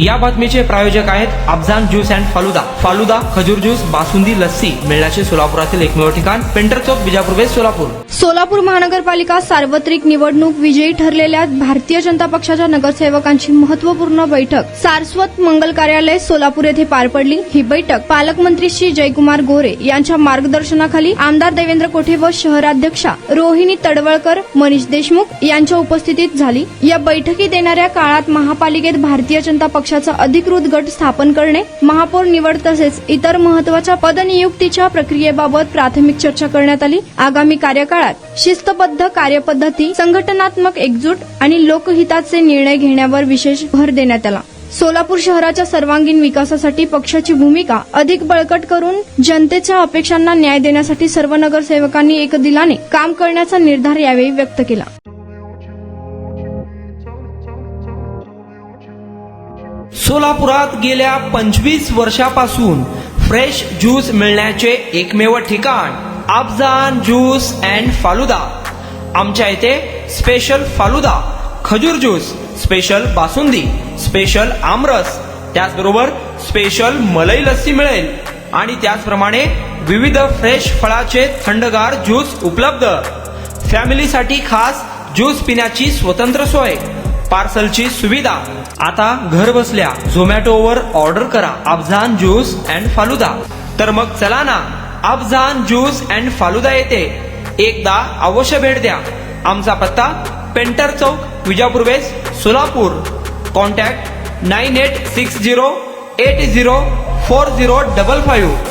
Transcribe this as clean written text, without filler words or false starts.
या बातमीचे प्रायोजक आहेत अफजान ज्यूस अँड फालुदा। फालुदा, खजूर ज्यूस, बासुंदी, लस्सी मिळण्याचे सोलापुरातील एकमेव ठिकाण पेंटर चौक, बिजापूर वेस्ट, सोलापूर। सोलापूर महानगरपालिका सार्वत्रिक निवडणूक विजयी ठरलेल्या भारतीय जनता पक्षाच्या नगरसेवकांची महत्त्वपूर्ण बैठक सारस्वत मंगल कार्यालय सोलापूर येथे पार पडली। ही बैठक पालकमंत्री श्री जयकुमार गोरे यांच्या मार्गदर्शनाखाली आमदार देवेंद्र कोठे व शहराध्यक्षा रोहिणी तडवळकर, मनीष देशमुख यांच्या उपस्थितीत झाली। या बैठकीत येणाऱ्या काळात महापालिकेत भारतीय जनता पक्षाचा अधिकृत गट स्थापन करणे, महापौर निवड तसेच इतर महत्त्वाच्या पदनियुक्तीच्या प्रक्रियेबाबत प्राथमिक चर्चा करण्यात आली। आगामी कार्यकाळात शिस्तबद्ध कार्यपद्धती, संघटनात्मक एकजूट आणि लोकहिताचे निर्णय घेण्यावर विशेष भर देण्यात आला। सोलापूर शहराच्या सर्वांगीण विकासासाठी पक्षाची भूमिका अधिक बळकट करून जनतेच्या अपेक्षांना न्याय देण्यासाठी सर्व नगरसेवकांनी एकदिलाने काम करण्याचा निर्धार यावेळी व्यक्त केला। सोलापुरात गेल्या 25 वर्षापासून फ्रेश ज्यूस मिळण्याचे एकमेव ठिकाण अफजान ज्यूस अँड फालुदा। आमच्या इथे स्पेशल फालुदा, खजूर ज्यूस, स्पेशल बासुंदी, स्पेशल आमरस, त्याचबरोबर स्पेशल मलाई लस्सी मिळेल आणि त्याचप्रमाणे विविध फ्रेश फळाचे थंडगार ज्यूस उपलब्ध। फॅमिलीसाठी खास ज्यूस पिण्याची स्वतंत्र सोय, पार्सलची सुविधा। आता घर बसल्या झोमॅटोवर ऑर्डर करा अफजान ज्यूस अँड फालुदा। तर मग चला ना अफजान ज्यूस अँड फालुदा येथे एकदा अवश्य भेट द्या। आमचा पत्ता पेंटर चौक, बिजापूर वेस्ट, सोलापूर। कॉन्टॅक्ट 9860804055।